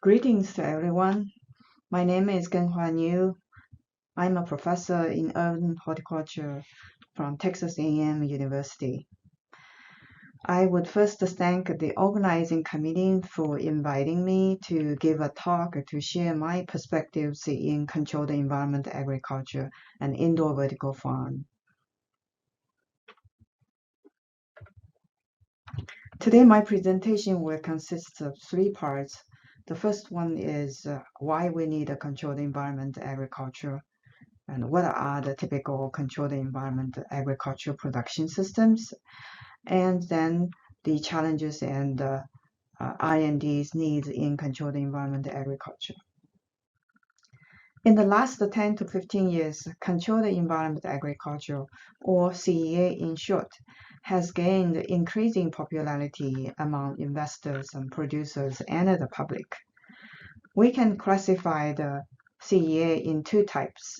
Greetings to everyone. My name is Genhua Niu. I'm a professor in urban horticulture from Texas A&M University. I would first thank the organizing committee for inviting me to give a talk to share my perspectives in controlled environment agriculture and indoor vertical farm. Today, my presentation will consist of three parts. The first one is why we need a controlled environment agriculture and what are the typical controlled environment agriculture production systems, and then the challenges and R&D's needs in controlled environment agriculture. In the last 10 to 15 years, controlled environment agriculture, or CEA in short, has gained increasing popularity among investors and producers and the public. We can classify the CEA in two types.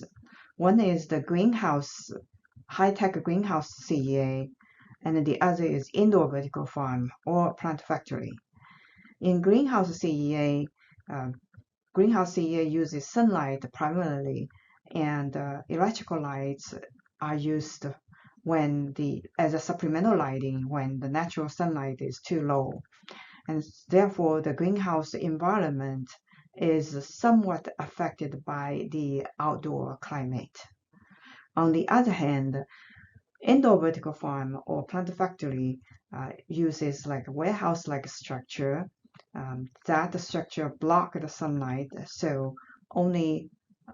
One is the greenhouse, high-tech greenhouse CEA, and the other is indoor vertical farm or plant factory. In greenhouse CEA uses sunlight primarily, and electrical lights are used as a supplemental lighting when the natural sunlight is too low. And therefore, the greenhouse environment is somewhat affected by the outdoor climate. On the other hand, indoor vertical farm or plant factory uses like a warehouse-like structure. That structure blocks the sunlight, so only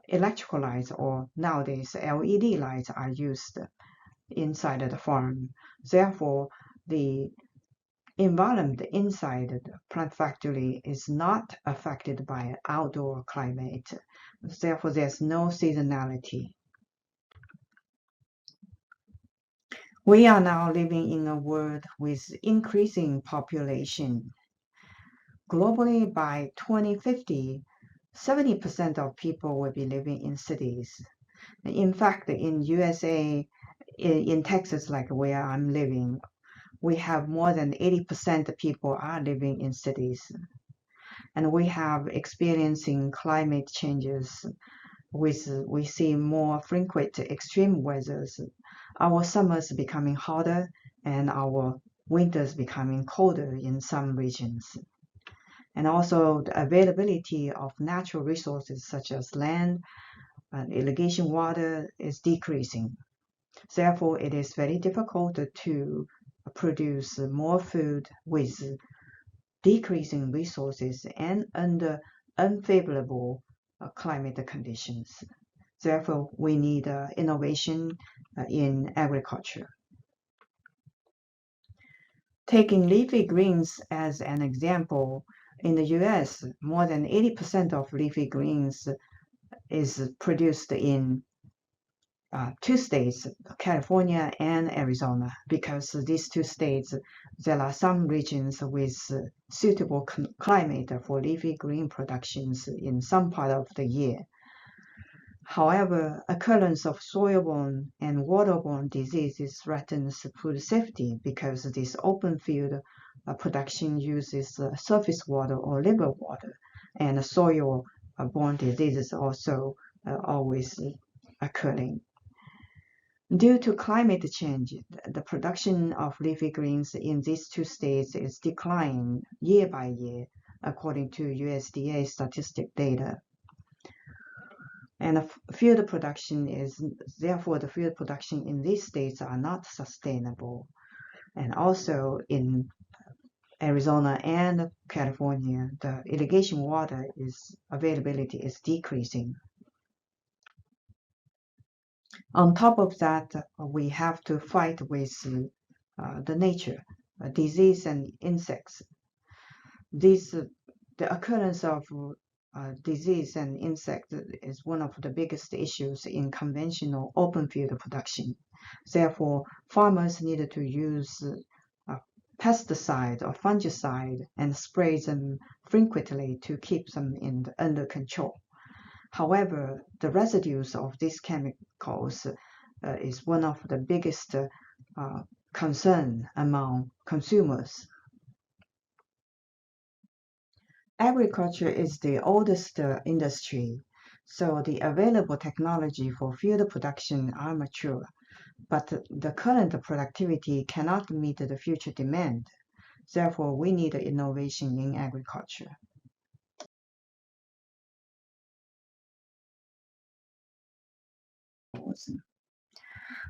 electrical lights or nowadays LED lights are used inside of the farm. Therefore, the environment inside the plant factory is not affected by outdoor climate. Therefore, there's no seasonality. We are now living in a world with increasing population. Globally, by 2050, 70% of people will be living in cities. In fact, in U.S.A, in Texas, like where I'm living, we have more than 80% of people are living in cities. And we have experiencing climate changes. We see more frequent extreme weathers. Our summers becoming hotter and our winters becoming colder in some regions. And also the availability of natural resources such as land and irrigation water is decreasing. Therefore, it is very difficult to produce more food with decreasing resources and under unfavorable climate conditions. Therefore, we need innovation in agriculture. Taking leafy greens as an example, in the U.S., more than 80% of leafy greens is produced in two states, California and Arizona, because these two states, there are some regions with suitable climate for leafy green productions in some part of the year. However, occurrence of soil-borne and waterborne diseases threatens food safety because this open field production uses surface water or river water, and soil-borne diseases also always occurring. Due to climate change, the production of leafy greens in these two states is declining year by year, according to USDA statistic data. And the field production in these states are not sustainable. And also in Arizona and California, the irrigation water availability is decreasing. On top of that, we have to fight with the nature, disease and insects. The occurrence of disease and insect is one of the biggest issues in conventional open field production. Therefore, farmers need to use pesticide or fungicide and spray them frequently to keep them under control. However, the residues of these chemicals is one of the biggest concern among consumers. Agriculture is the oldest industry, so the available technology for field production are mature, but the current productivity cannot meet the future demand. Therefore, we need innovation in agriculture.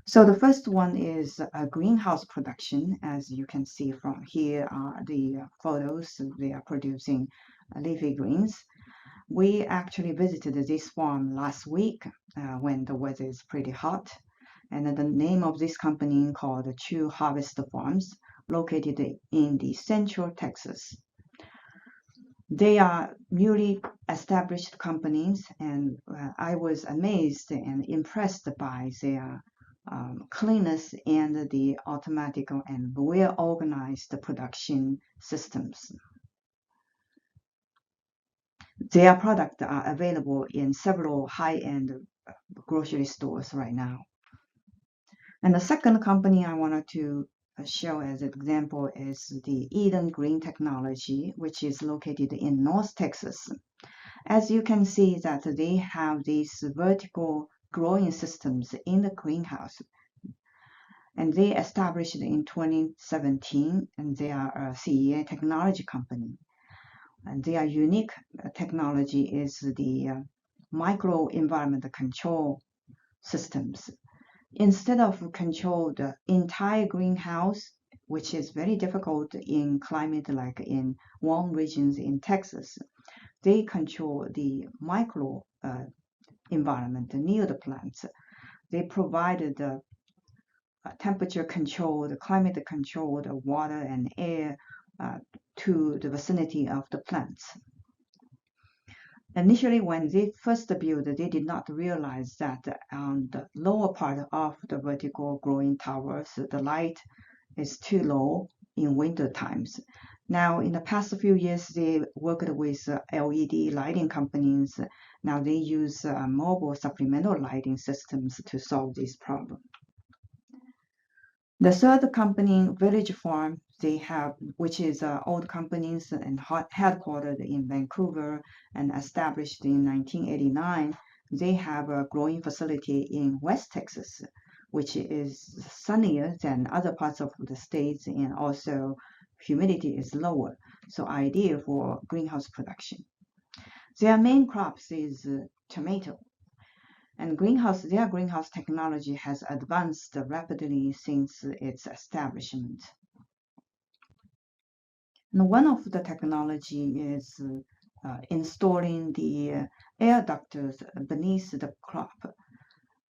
So the first one is greenhouse production. As you can see from here are the photos. They are producing leafy greens. We actually visited this farm last week when the weather is pretty hot. And the name of this company called True Harvest Farms, located in the central Texas. They are newly established companies, and I was amazed and impressed by their cleanness and the automatic and well-organized production systems. Their products are available in several high-end grocery stores right now. And the second company I wanted to show as an example is the Eden Green Technology, which is located in North Texas. As you can see that they have these vertical growing systems in the greenhouse. And they established in 2017, and they are a CEA technology company. And their unique technology is the microenvironment control systems. Instead of control the entire greenhouse, which is very difficult in climate like in warm regions in Texas, they control the micro environment near the plants. They provide the temperature control, the climate control, the water and air to the vicinity of the plants. Initially, when they first built, they did not realize that on the lower part of the vertical growing towers, the light is too low in winter times. Now, in the past few years, they worked with LED lighting companies. Now they use mobile supplemental lighting systems to solve this problem. The third company, Village Farm, they have, which is old companies and headquartered in Vancouver and established in 1989. They have a growing facility in West Texas, which is sunnier than other parts of the states, and also humidity is lower, so ideal for greenhouse production. Their main crops is tomato. And their greenhouse technology has advanced rapidly since its establishment. And one of the technology is installing the air ducts beneath the crop.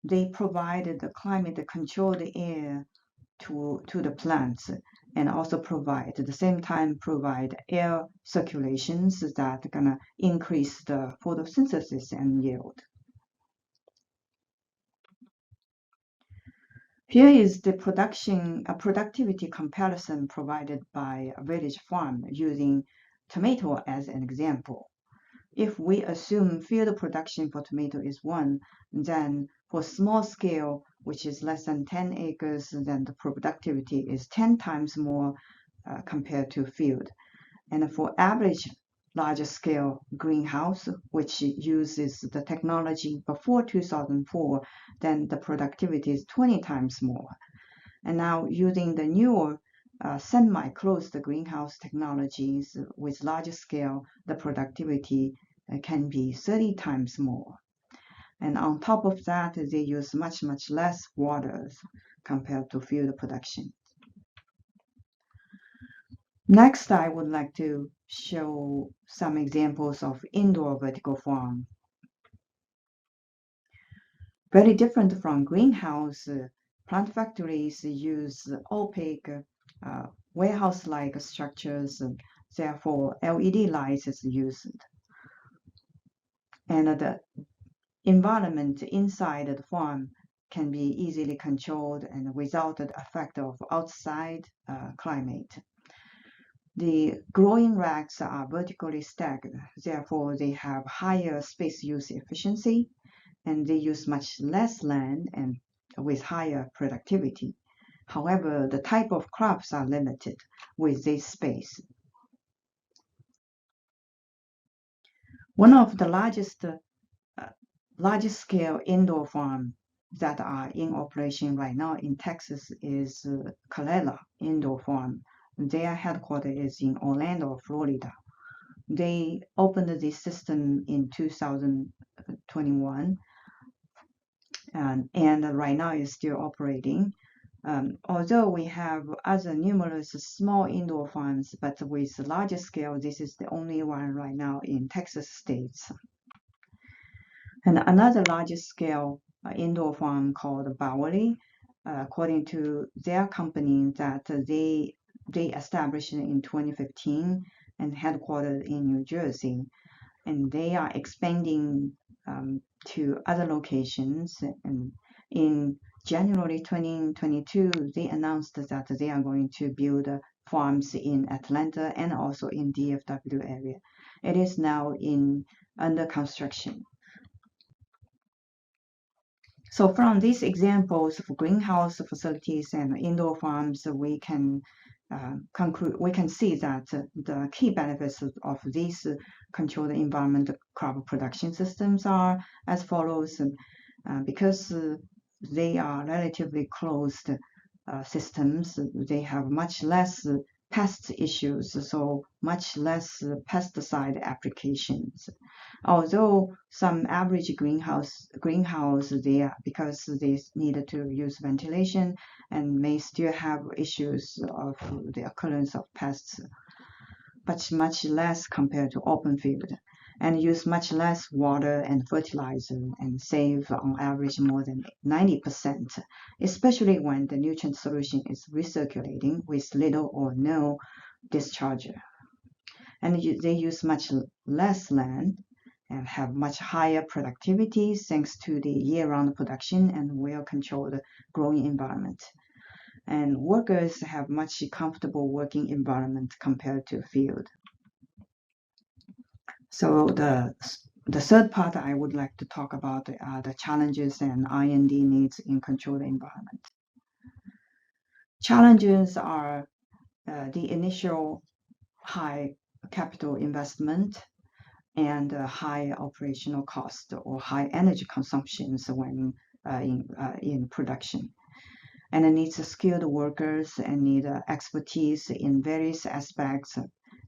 They provide the climate-controlled air to the plants, and also at the same time provide air circulations that are gonna increase the photosynthesis and yield. Here is the productivity comparison provided by a Village Farm using tomato as an example. If we assume field production for tomato is 1, then for small scale, which is less than 10 acres, then the productivity is 10 times more compared to field. And for average larger scale greenhouse, which uses the technology before 2004, then the productivity is 20 times more. And now using the newer semi-closed greenhouse technologies with larger scale, the productivity can be 30 times more. And on top of that, they use much less water compared to field production. Next, I would like to show some examples of indoor vertical farm. Very different from greenhouse, plant factories use opaque warehouse-like structures, therefore LED lights is used. And the environment inside the farm can be easily controlled and without the effect of outside climate. The growing racks are vertically stacked, therefore they have higher space use efficiency, and they use much less land and with higher productivity. However, the type of crops are limited with this space. One of the largest scale indoor farms that are in operation right now in Texas is Calella Indoor Farm. Their headquarters is in Orlando, Florida. They opened this system in 2021, and right now it's still operating. Although we have other numerous small indoor farms, but with larger scale, this is the only one right now in Texas states. And another larger scale indoor farm called Bowery, according to their company that they established in 2015 and headquartered in New Jersey. And they are expanding to other locations. And in January 2022, they announced that they are going to build farms in Atlanta and also in DFW area. It is now under construction. So from these examples of greenhouse facilities and indoor farms, we can see that the key benefits of these controlled environment crop production systems are as follows. Because they are relatively closed systems, they have much less pest issues, so much less pesticide applications. Although some average greenhouse there, because they needed to use ventilation and may still have issues of the occurrence of pests, but much less compared to open field, and use much less water and fertilizer and save on average more than 90%, especially when the nutrient solution is recirculating with little or no discharge. And they use much less land and have much higher productivity thanks to the year-round production and well-controlled growing environment. And workers have much comfortable working environment compared to field. So the third part I would like to talk about are the challenges and R&D needs in controlled environment. Challenges are the initial high capital investment and high operational cost or high energy consumptions when in production. And it needs skilled workers and need expertise in various aspects,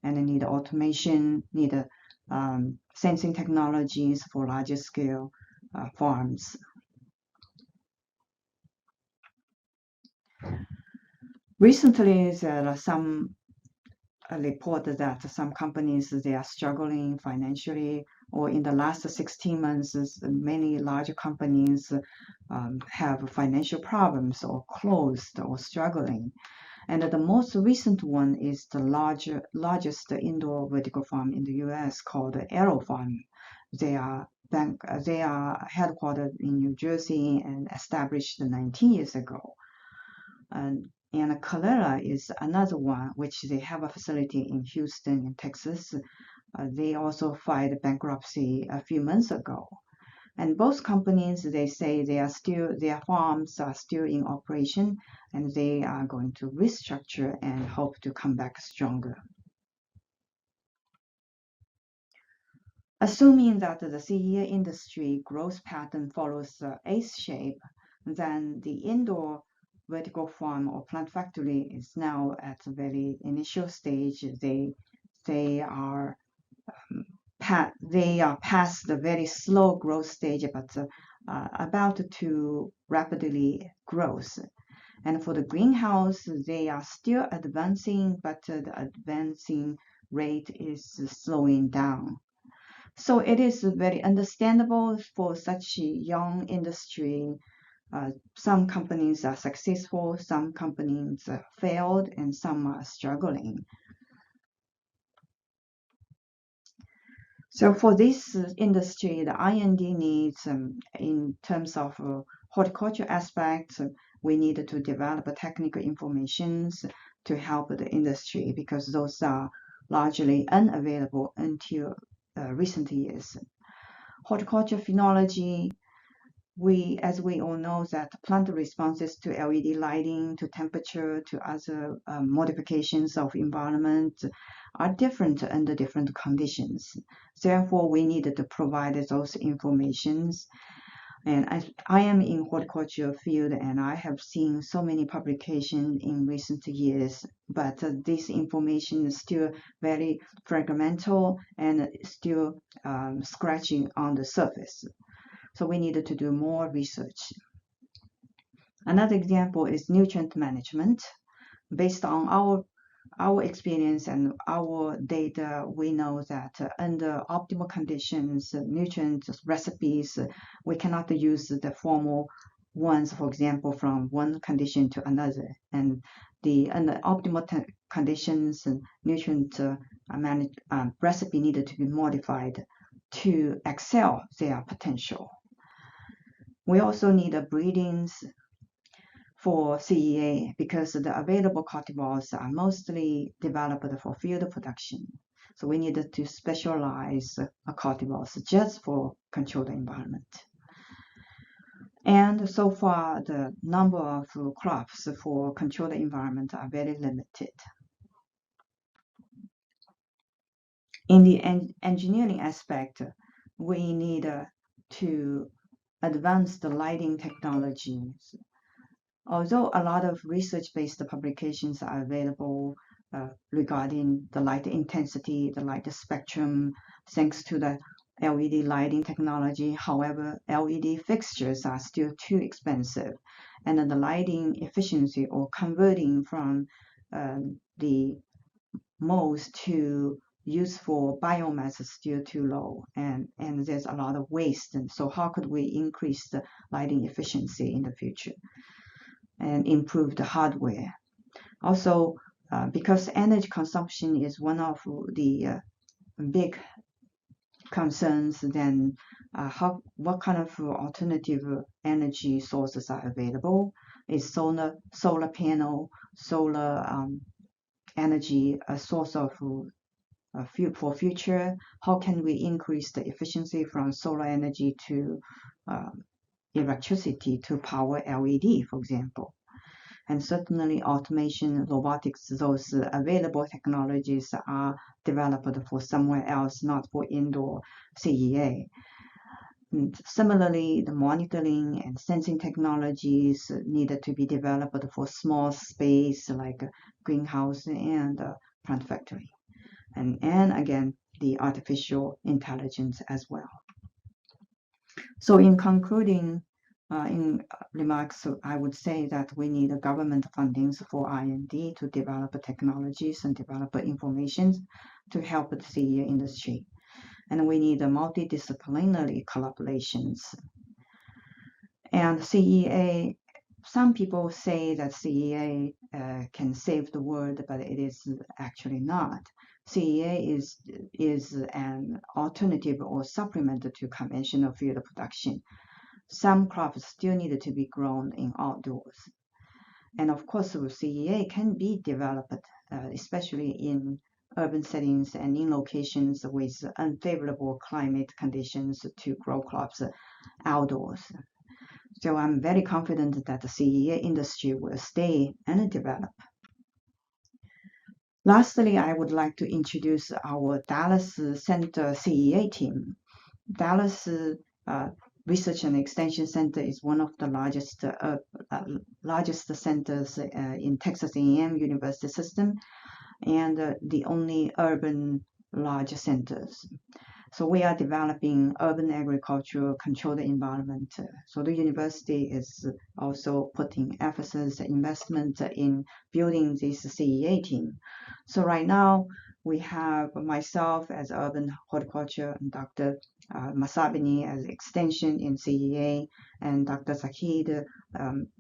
and it need automation, need sensing technologies for larger scale farms. Recently, there are some report that some companies, they are struggling financially, or in the last 16 months, many large companies have financial problems or closed or struggling. And the most recent one is the largest indoor vertical farm in the U.S. called Arrow Farm. They are headquartered in New Jersey and established 19 years ago. And Calera is another one, which they have a facility in Houston, in Texas. They also filed bankruptcy a few months ago. And both companies, they say their farms are still in operation, and they are going to restructure and hope to come back stronger. Assuming that the CEA industry growth pattern follows the S shape, then the indoor vertical farm or plant factory is now at a very initial stage. They are past the very slow growth stage, but about to rapidly growth. And for the greenhouse, they are still advancing, but the advancing rate is slowing down. So it is very understandable for such a young industry. Some companies are successful, some companies failed, and some are struggling. So for this industry, the R&D needs, in terms of horticulture aspects, we need to develop technical information to help the industry, because those are largely unavailable until recent years. Horticulture physiology, as we all know, that plant responses to LED lighting, to temperature, to other modifications of environment are different under different conditions. Therefore, we needed to provide those informations. And I am in horticulture field, and I have seen so many publications in recent years, but this information is still very fragmental and still scratching on the surface. So we needed to do more research. Another example is nutrient management. Based on our experience and our data, we know that under optimal conditions, nutrient recipes, we cannot use the formal ones, for example, from one condition to another. And under optimal conditions, nutrient recipe needed to be modified to excel their potential. We also need breedings for CEA because the available cultivars are mostly developed for field production. So we needed to specialize cultivars just for controlled environment. And so far, the number of crops for controlled environment are very limited. In the engineering aspect, we need to advance the lighting technologies. Although a lot of research-based publications are available regarding the light intensity, the light spectrum, thanks to the LED lighting technology. However, LED fixtures are still too expensive, and the lighting efficiency or converting from the modes to useful biomass is still too low, and there's a lot of waste. And so how could we increase the lighting efficiency in the future and improve the hardware? Also, because energy consumption is one of the big concerns, then what kind of alternative energy sources are available? Is solar panel, solar energy a source of for future? How can we increase the efficiency from solar energy to electricity to power LED, for example? And certainly automation, robotics, those available technologies are developed for somewhere else, not for indoor CEA. And similarly, the monitoring and sensing technologies needed to be developed for small space like greenhouse and plant factory. And again, the artificial intelligence as well. So in concluding, in remarks, I would say that we need government fundings for R&D to develop technologies and develop information to help the CEA industry. And we need multidisciplinary collaborations. And CEA, some people say that CEA can save the world, but it is actually not. CEA is an alternative or supplement to conventional field production. Some crops still need to be grown in outdoors. And of course, CEA can be developed, especially in urban settings and in locations with unfavorable climate conditions to grow crops outdoors. So I'm very confident that the CEA industry will stay and develop. Lastly, I would like to introduce our Dallas Center CEA team. Dallas Research and Extension Center is one of the largest centers in Texas A&M University system, and the only urban large centers. So we are developing urban agricultural controlled environment. So the university is also putting emphasis investment in building this CEA team. So right now we have myself as urban horticulture, and Dr. Masabini as extension in CEA, and Dr. Sakid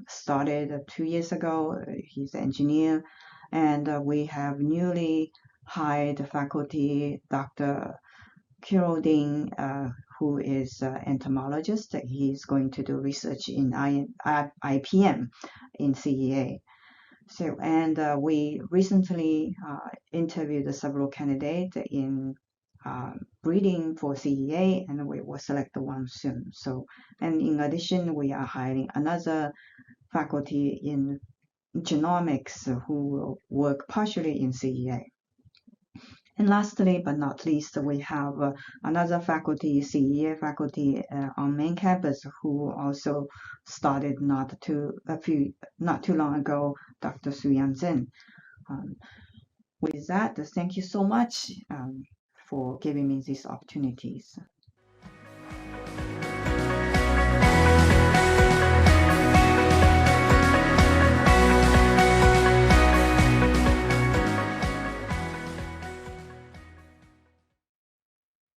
started 2 years ago. He's an engineer, and we have newly hired faculty, Dr. Kirodin, who is an entomologist. He's going to do research in IPM in CEA. So, and we recently interviewed several candidates in breeding for CEA, and we will select the one soon. So, and in addition, we are hiring another faculty in genomics who will work partially in CEA. And lastly, but not least, we have another faculty, CEA faculty on main campus, who also started not too long ago, Dr. Su-Yan Zhen. With that, thank you so much for giving me these opportunities.